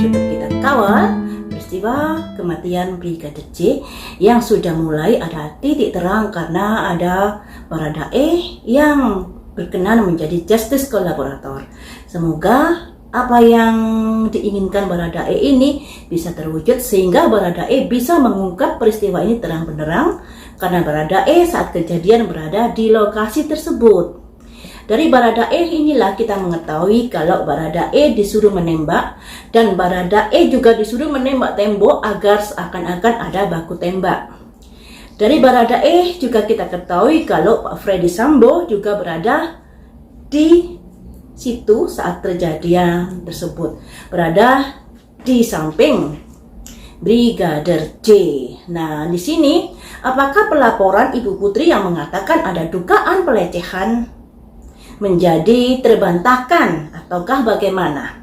dapat kita kawal peristiwa kematian Brigadir J yang sudah mulai ada titik terang karena ada Baradae yang berkenan menjadi justice kolaborator. Semoga apa yang diinginkan Baradae ini bisa terwujud sehingga Baradae bisa mengungkap peristiwa ini terang benderang karena Baradae saat kejadian berada di lokasi tersebut. Dari Baradae inilah kita mengetahui kalau Baradae disuruh menembak dan Baradae juga disuruh menembak tembok agar seakan-akan ada baku tembak. Dari Baradae juga kita ketahui kalau Pak Freddy Sambo juga berada di situ saat kejadian tersebut, berada di samping Brigadir J. Nah, di sini apakah pelaporan Ibu Putri yang mengatakan ada dugaan pelecehan menjadi terbantahkan ataukah bagaimana?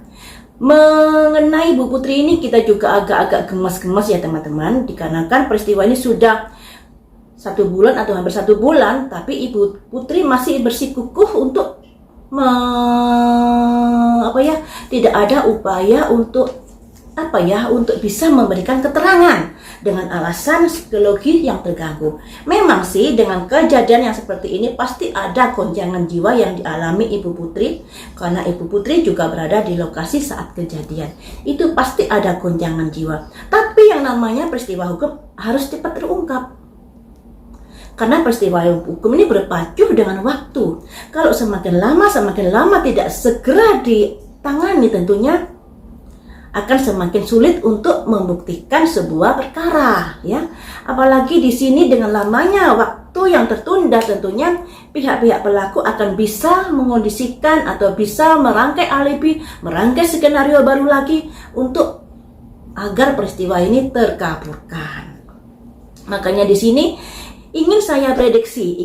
Mengenai Ibu Putri ini kita juga agak-agak gemas-gemas ya teman-teman, dikarenakan peristiwa ini sudah 1 bulan atau hampir 1 bulan, tapi Ibu Putri masih bersikukuh untuk tidak ada upaya untuk untuk bisa memberikan keterangan dengan alasan psikologi yang terganggu. Memang sih dengan kejadian yang seperti ini pasti ada goncangan jiwa yang dialami Ibu Putri karena Ibu Putri juga berada di lokasi saat kejadian. Itu pasti ada goncangan jiwa. Tapi yang namanya peristiwa hukum harus cepat terungkap. Karena peristiwa hukum ini berpacu dengan waktu. Kalau semakin lama tidak segera ditangani tentunya akan semakin sulit untuk membuktikan sebuah perkara, ya. Apalagi di sini dengan lamanya waktu yang tertunda tentunya pihak-pihak pelaku akan bisa mengondisikan atau bisa merangkai alibi, merangkai skenario baru lagi untuk agar peristiwa ini terkabulkan. Makanya di sini ingin saya prediksi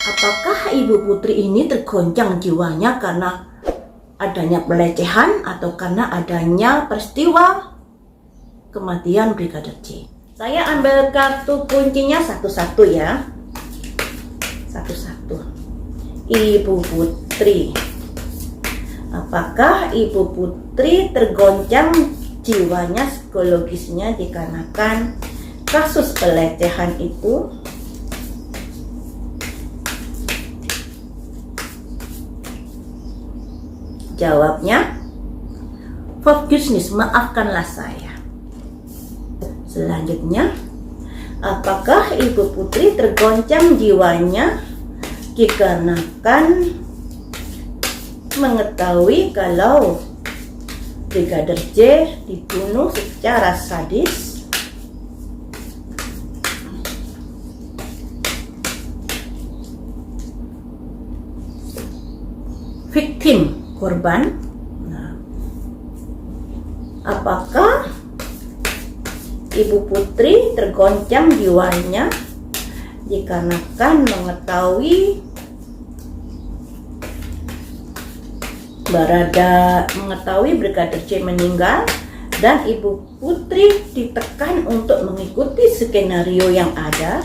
apakah Ibu Putri ini tergoncang jiwanya karena adanya pelecehan atau karena adanya peristiwa kematian Brigadir J. Saya ambil kartu kuncinya satu-satu ya. Satu-satu. Ibu Putri. Apakah Ibu Putri tergoncang jiwanya, psikologisnya dikarenakan kasus pelecehan itu? Jawabnya forgiveness, maafkanlah saya. Selanjutnya, apakah Ibu Putri tergoncang jiwanya dikarenakan mengetahui kalau Brigadir J dibunuh secara sadis? Victim, korban. Nah, apakah Ibu Putri tergoncang jiwanya dikarenakan mengetahui Brigadir J meninggal dan Ibu Putri ditekan untuk mengikuti skenario yang ada?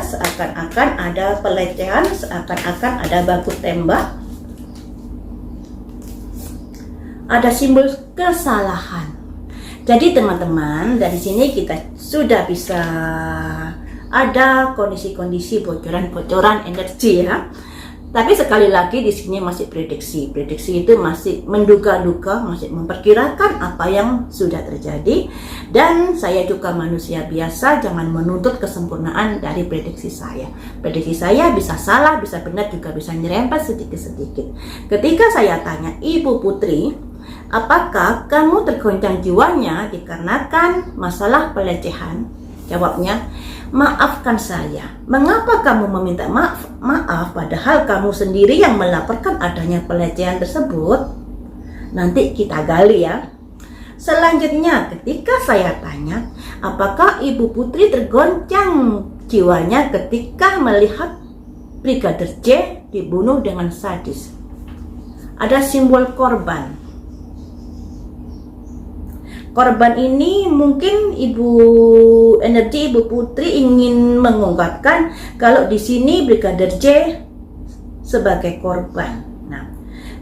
Seakan-akan ada pelecehan, seakan-akan ada baku tembak, ada simbol kesalahan. Jadi teman-teman, dari sini kita sudah bisa ada kondisi-kondisi bocoran-bocoran energi ya. Tapi sekali lagi di sini masih prediksi. Prediksi itu masih menduga-duga, masih memperkirakan apa yang sudah terjadi. Dan saya juga manusia biasa, jangan menuntut kesempurnaan dari prediksi saya. Prediksi saya bisa salah, bisa benar, juga bisa nyerempet sedikit-sedikit. Ketika saya tanya Ibu Putri, apakah kamu tergoncang jiwanya dikarenakan masalah pelecehan? Jawabnya, maafkan saya. Mengapa kamu meminta maaf padahal kamu sendiri yang melaporkan adanya pelecehan tersebut? Nanti kita gali ya. Selanjutnya, ketika saya tanya, apakah Ibu Putri tergoncang jiwanya ketika melihat Brigadir J dibunuh dengan sadis? Ada simbol korban. Korban ini mungkin Ibu Putri ingin mengungkapkan kalau di sini Brigadir J sebagai korban. Nah,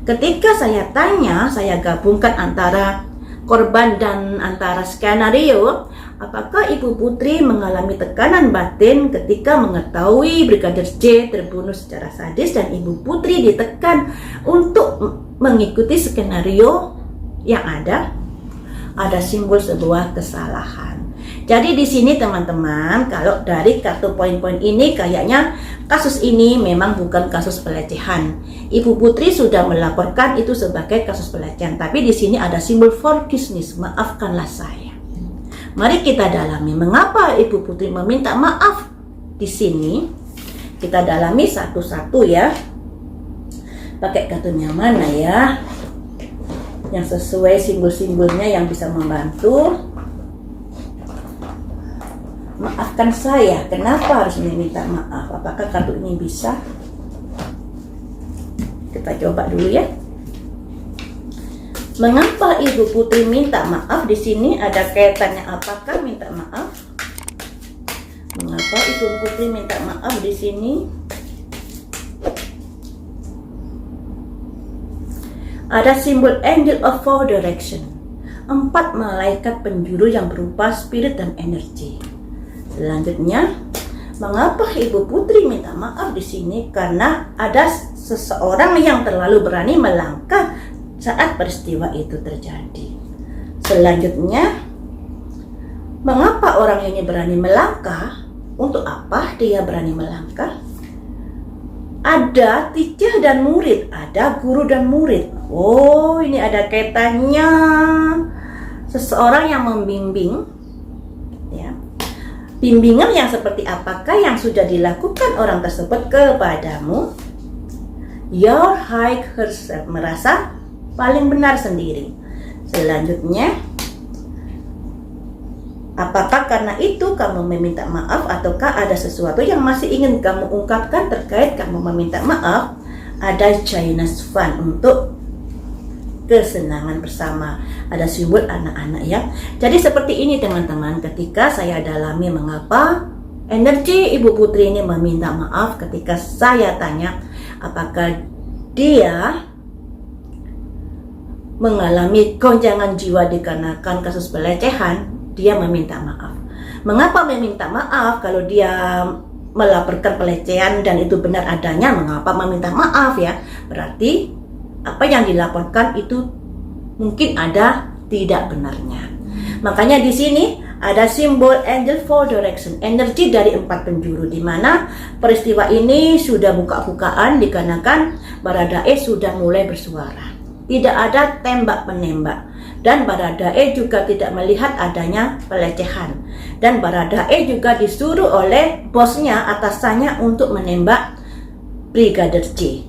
ketika saya tanya, saya gabungkan antara korban dan antara skenario, apakah Ibu Putri mengalami tekanan batin ketika mengetahui Brigadir J terbunuh secara sadis dan Ibu Putri ditekan untuk mengikuti skenario yang ada simbol sebuah kesalahan. Jadi di sini teman-teman, kalau dari kartu poin-poin ini kayaknya kasus ini memang bukan kasus pelecehan. Ibu Putri sudah melaporkan itu sebagai kasus pelecehan, tapi di sini ada simbol forgiveness, maafkanlah saya. Mari kita dalami mengapa Ibu Putri meminta maaf di sini. Kita dalami satu-satu ya. Pakai kartunya mana ya? Yang sesuai simbol-simbolnya yang bisa membantu. Maafkan saya, kenapa harus meminta maaf? Apakah kartu ini bisa? Kita coba dulu ya. Mengapa Ibu Putri minta maaf di sini? Ada kaitannya apakah minta maaf? Mengapa Ibu Putri minta maaf di sini? Ada simbol Angel of Four Direction, 4 malaikat penjuru yang berupa spirit dan energi. Selanjutnya, mengapa Ibu Putri minta maaf di sini? Karena ada seseorang yang terlalu berani melangkah saat peristiwa itu terjadi. Selanjutnya, mengapa orang ini berani melangkah? Untuk apa dia berani melangkah? Ada teacher dan murid, ada guru dan murid. Oh, ini ada kaitannya. Seseorang yang membimbing, ya. Bimbingan yang seperti apakah yang sudah dilakukan orang tersebut kepadamu? Your high herself, merasa paling benar sendiri. Selanjutnya, apakah karena itu kamu meminta maaf ataukah ada sesuatu yang masih ingin kamu ungkapkan terkait kamu meminta maaf? Ada Chinese fun untuk kesenangan bersama, ada simbol anak-anak ya. Jadi seperti ini teman-teman, ketika saya dalami mengapa energi Ibu Putri ini meminta maaf, ketika saya tanya apakah dia mengalami goncangan jiwa dikarenakan kasus pelecehan, dia meminta maaf. Mengapa meminta maaf? Kalau dia melaporkan pelecehan dan itu benar adanya, mengapa meminta maaf ya? Berarti apa yang dilaporkan itu mungkin ada tidak benarnya. Makanya di sini ada simbol Angel Four Direction, energi dari 4 penjuru, di mana peristiwa ini sudah buka-bukaan dikarenakan Baradae sudah mulai bersuara. Tidak ada tembak-menembak dan Baradae juga tidak melihat adanya pelecehan. Dan Baradae juga disuruh oleh bosnya, atasannya untuk menembak Brigadir J.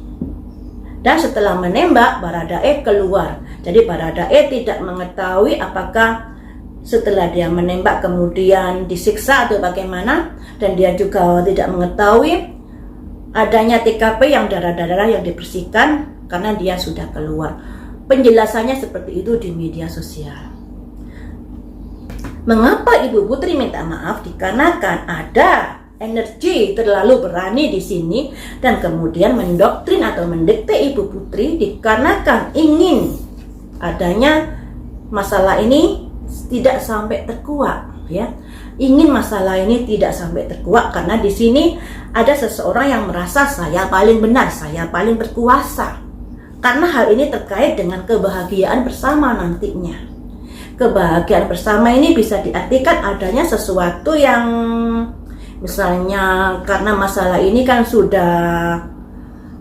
Dan setelah menembak, Baradae keluar. Jadi Baradae tidak mengetahui apakah setelah dia menembak kemudian disiksa atau bagaimana. Dan dia juga tidak mengetahui adanya TKP yang darah-darah yang dibersihkan karena dia sudah keluar. Penjelasannya seperti itu di media sosial. Mengapa Ibu Putri minta maaf? Dikarenakan ada energi terlalu berani di sini dan kemudian mendoktrin atau mendikte Ibu Putri dikarenakan ingin adanya masalah ini tidak sampai terkuak ya. Ingin masalah ini tidak sampai terkuak karena di sini ada seseorang yang merasa saya paling benar, saya paling berkuasa. Karena hal ini terkait dengan kebahagiaan bersama nantinya. Kebahagiaan bersama ini bisa diartikan adanya sesuatu yang misalnya karena masalah ini kan sudah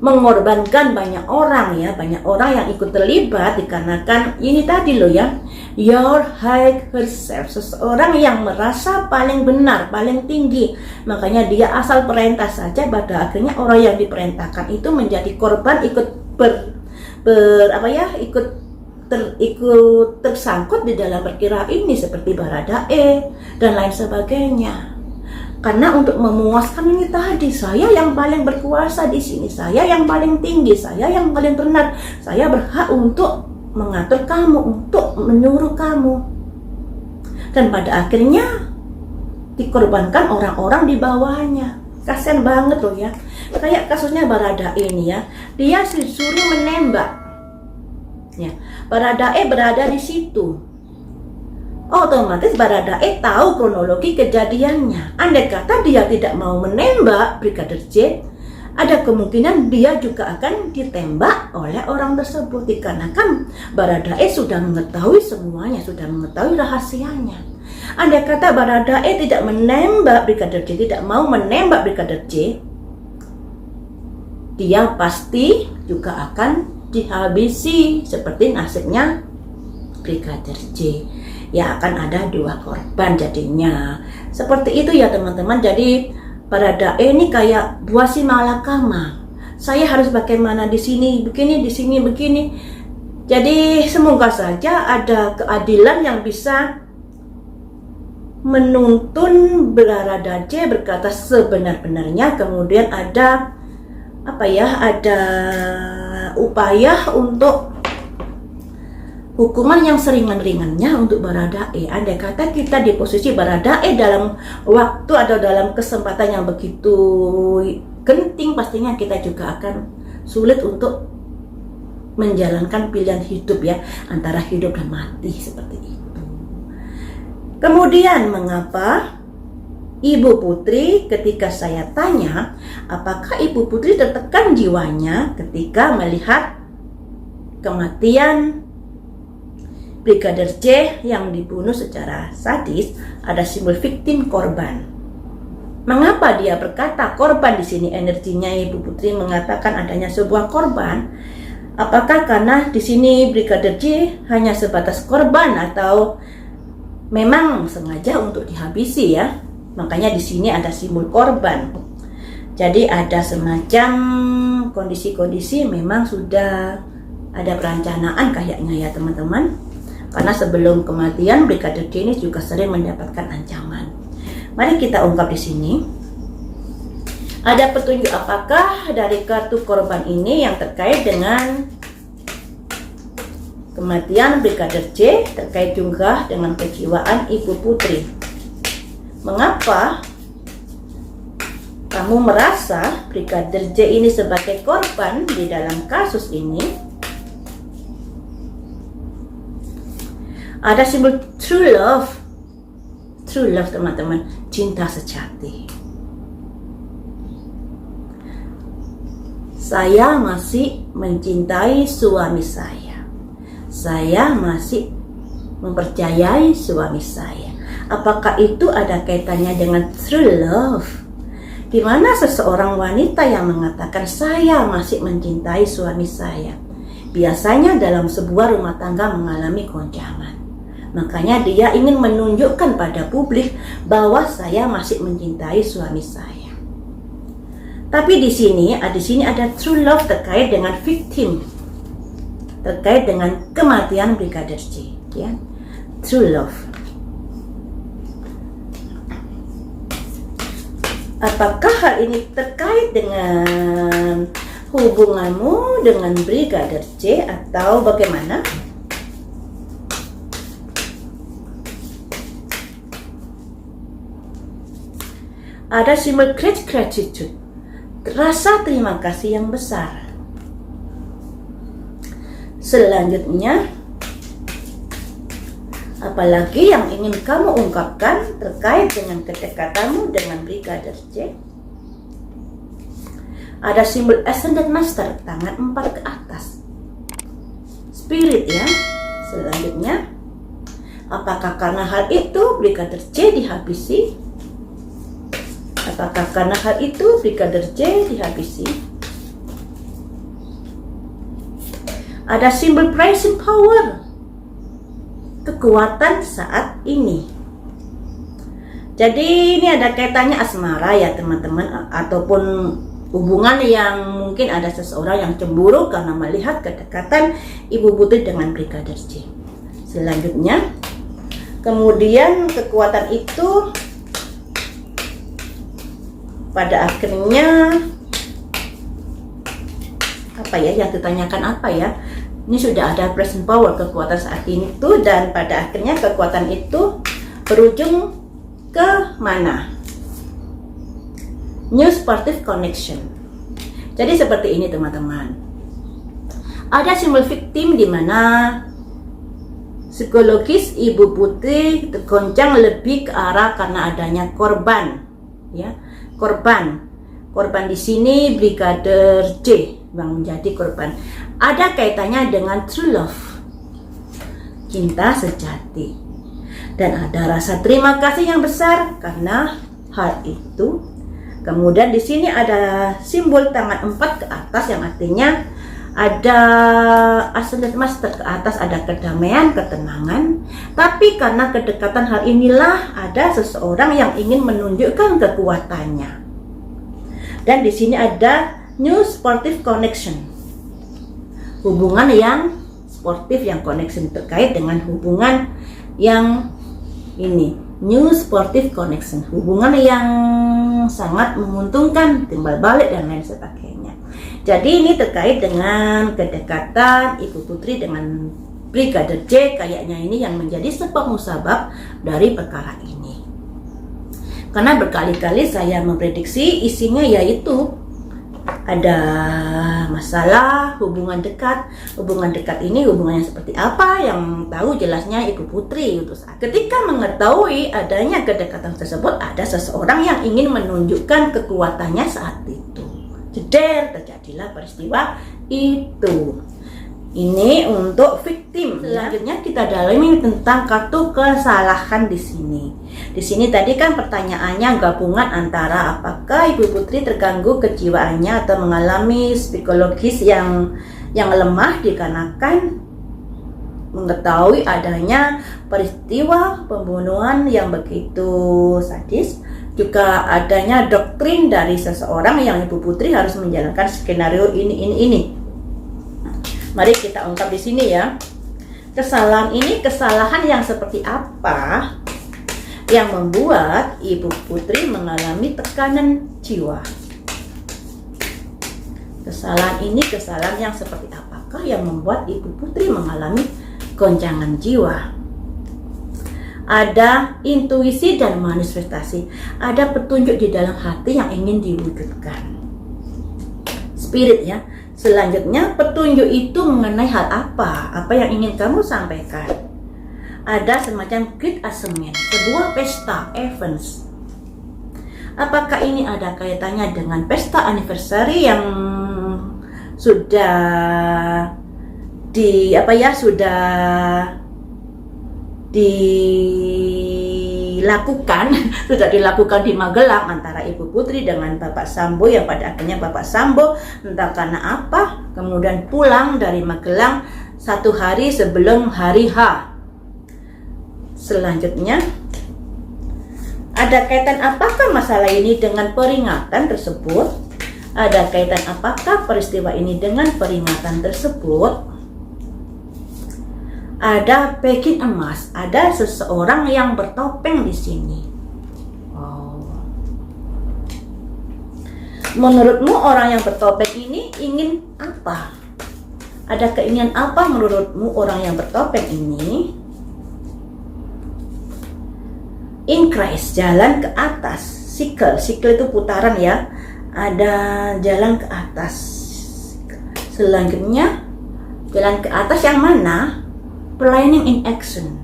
mengorbankan banyak orang ya, banyak orang yang ikut terlibat dikarenakan ini tadi loh ya, your high herself, seseorang yang merasa paling benar, paling tinggi, makanya dia asal perintah saja pada akhirnya orang yang diperintahkan itu menjadi korban, ikut ikut tersangkut di dalam perkiraan ini seperti Baradae dan lain sebagainya. Karena untuk memuaskan ini tadi, saya yang paling berkuasa di sini, saya yang paling tinggi, saya yang paling benar, saya berhak untuk mengatur kamu, untuk menyuruh kamu. Dan pada akhirnya dikorbankan orang-orang di bawahnya. Kasian banget loh ya. Kayak kasusnya Baradae ini ya. Dia disuruh menembak. Ya, Baradae berada di situ. Otomatis Baradae tahu kronologi kejadiannya. Andai kata dia tidak mau menembak Brigadir J, ada kemungkinan dia juga akan ditembak oleh orang tersebut. Dikarenakan Baradae sudah mengetahui semuanya, sudah mengetahui rahasianya. Andai kata Baradae tidak menembak Brigadir J, tidak mau menembak Brigadir J, dia pasti juga akan dihabisi seperti nasibnya Brigadir J. Ya akan ada 2 korban jadinya. Seperti itu ya teman-teman. Jadi Baradae ini kayak buah si malakama. Saya harus bagaimana di sini begini, di sini begini. Jadi semoga saja ada keadilan yang bisa menuntun Baradae berkata sebenar-benarnya, kemudian ada ada upaya untuk hukuman yang seringan-ringannya untuk Baradae. Andai kata kita di posisi Baradae dalam waktu atau dalam kesempatan yang begitu genting, pastinya kita juga akan sulit untuk menjalankan pilihan hidup ya, antara hidup dan mati seperti itu. Kemudian mengapa Ibu Putri, ketika saya tanya apakah Ibu Putri tertekan jiwanya ketika melihat kematian Brigadir J yang dibunuh secara sadis, ada simbol victim, korban. Mengapa dia berkata korban di sini? Energinya Ibu Putri mengatakan adanya sebuah korban. Apakah karena di sini Brigadir J hanya sebatas korban atau memang sengaja untuk dihabisi ya? Makanya di sini ada simbol korban. Jadi ada semacam kondisi-kondisi memang sudah ada perencanaan kayaknya ya teman-teman. Karena sebelum kematian Brigadir J ini juga sering mendapatkan ancaman. Mari kita ungkap di sini. Ada petunjuk apakah dari kartu korban ini yang terkait dengan kematian Brigadir J, terkait juga dengan kejiwaan Ibu Putri? Mengapa kamu merasa Brigadir J ini sebagai korban di dalam kasus ini? Ada simbol true love. True love teman-teman, cinta sejati. Saya masih mencintai suami saya. Saya masih mempercayai suami saya. Apakah itu ada kaitannya dengan true love? Di mana seseorang wanita yang mengatakan saya masih mencintai suami saya, biasanya dalam sebuah rumah tangga mengalami goncangan. Makanya dia ingin menunjukkan pada publik bahwa saya masih mencintai suami saya. Tapi di sini ada true love terkait dengan victim, terkait dengan kematian Brigadir J, ya. True love. Apakah hal ini terkait dengan hubunganmu dengan Brigadir J atau bagaimana? Ada simbol great gratitude, rasa terima kasih yang besar. Selanjutnya, apalagi yang ingin kamu ungkapkan terkait dengan kedekatanmu dengan Brigadir J? Ada simbol Ascended Master, tangan 4 ke atas, spirit ya. Selanjutnya, apakah karena hal itu Brigadir J dihabisi? Apakah karena hal itu Brigadir J dihabisi? Ada simbol pricing power, kekuatan saat ini. Jadi ini ada kaitannya asmara ya teman-teman, ataupun hubungan yang mungkin ada seseorang yang cemburu karena melihat kedekatan Ibu Putri dengan Brigadir J. Selanjutnya, kemudian kekuatan itu pada akhirnya yang ditanyakan ini sudah ada present power, kekuatan saat ini itu, dan pada akhirnya kekuatan itu berujung ke mana? new sportive connection. Jadi seperti ini teman-teman. Ada simbol victim di mana psikologis Ibu Putri tergoncang lebih ke arah karena adanya korban, ya, korban di sini Brigadir J yang menjadi korban. Ada kaitannya dengan true love, cinta sejati, dan ada rasa terima kasih yang besar karena hal itu. Kemudian di sini ada simbol tangan 4 ke atas yang artinya ada ascended master ke atas, ada kedamaian, ketenangan. Tapi karena kedekatan hal inilah ada seseorang yang ingin menunjukkan kekuatannya. Dan di sini ada new sportive connection. Hubungan yang sportif, yang connection terkait dengan hubungan yang ini, new sportive connection, hubungan yang sangat menguntungkan, timbal balik dan lain sebagainya. Jadi ini terkait dengan kedekatan Ibu Putri dengan Brigadir J, kayaknya ini yang menjadi sebab musabab dari perkara ini. Karena berkali-kali saya memprediksi isinya yaitu ada masalah hubungan dekat. Hubungan dekat ini hubungannya seperti apa, yang tahu jelasnya Ibu Putri. Ketika mengetahui adanya kedekatan tersebut, ada seseorang yang ingin menunjukkan kekuatannya saat itu. Jeder, terjadilah peristiwa itu. Ini untuk victim. Selanjutnya kita dalami tentang kartu kesalahan di sini. Di sini tadi kan pertanyaannya gabungan antara apakah Ibu Putri terganggu kejiwaannya atau mengalami psikologis yang lemah dikarenakan mengetahui adanya peristiwa pembunuhan yang begitu sadis, juga adanya doktrin dari seseorang yang Ibu Putri harus menjalankan skenario ini. Mari kita ungkap di sini ya. Kesalahan ini kesalahan yang seperti apa yang membuat Ibu Putri mengalami tekanan jiwa? Kesalahan ini kesalahan yang seperti apakah yang membuat Ibu Putri mengalami goncangan jiwa? Ada intuisi dan manifestasi, ada petunjuk di dalam hati yang ingin diwujudkan. Spirit ya. Selanjutnya, petunjuk itu mengenai hal apa yang ingin kamu sampaikan. Ada semacam great assignment, sebuah pesta, events. Apakah ini ada kaitannya dengan pesta anniversary yang sudah dilakukan di Magelang antara Ibu Putri dengan Bapak Sambo, yang pada akhirnya Bapak Sambo entah karena apa kemudian pulang dari Magelang 1 hari sebelum hari H. Selanjutnya, ada kaitan apakah masalah ini dengan peringatan tersebut? Ada kaitan apakah peristiwa ini dengan peringatan tersebut? Ada packing emas, ada seseorang yang bertopeng di sini. Menurutmu orang yang bertopeng ini ingin apa? Ada keinginan apa menurutmu orang yang bertopeng ini? Increase, jalan ke atas. Cycle itu putaran ya. Ada jalan ke atas. Selanjutnya, jalan ke atas yang mana? Planning in action.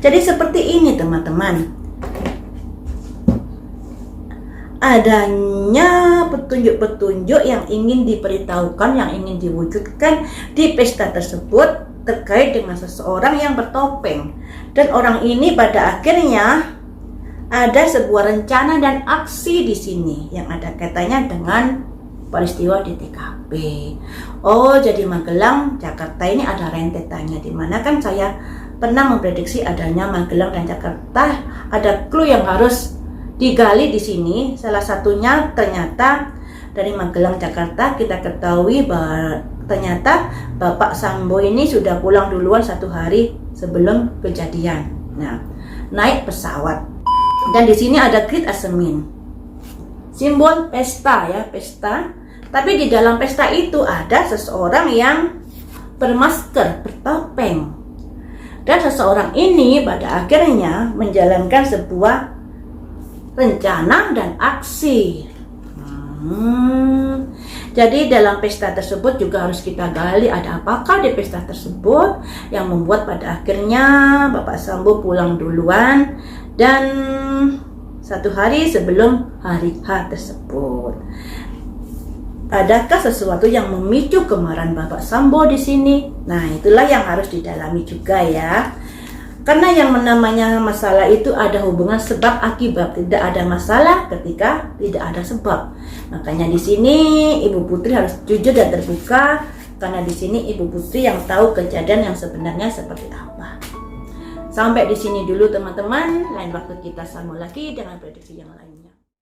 Jadi seperti ini teman-teman. Adanya petunjuk-petunjuk yang ingin diberitahukan, yang ingin diwujudkan di pesta tersebut terkait dengan seseorang yang bertopeng. Dan orang ini pada akhirnya ada sebuah rencana dan aksi di sini yang ada kaitannya dengan peristiwa di TKP. Jadi Magelang, Jakarta ini ada rentetannya, dimana kan saya pernah memprediksi adanya Magelang dan Jakarta ada clue yang harus digali di sini. Salah satunya ternyata dari Magelang Jakarta kita ketahui bahwa ternyata Bapak Sambo ini sudah pulang duluan 1 hari sebelum kejadian. Nah, naik pesawat. Dan di sini ada great assignment. Simbol pesta ya, pesta. Tapi di dalam pesta itu ada seseorang yang bermasker, bertopeng. Dan seseorang ini pada akhirnya menjalankan sebuah rencana dan aksi. Jadi dalam pesta tersebut juga harus kita gali ada apakah di pesta tersebut yang membuat pada akhirnya Bapak Sambo pulang duluan dan 1 hari sebelum hari H tersebut. Adakah sesuatu yang memicu kemarahan Bapak Sambo di sini? Nah, itulah yang harus didalami juga ya. Karena yang namanya masalah itu ada hubungan sebab akibat. Tidak ada masalah ketika tidak ada sebab. Makanya di sini Ibu Putri harus jujur dan terbuka karena di sini Ibu Putri yang tahu kejadian yang sebenarnya seperti apa. Sampai di sini dulu teman-teman. Lain waktu kita sambung lagi dengan prediksi yang lain.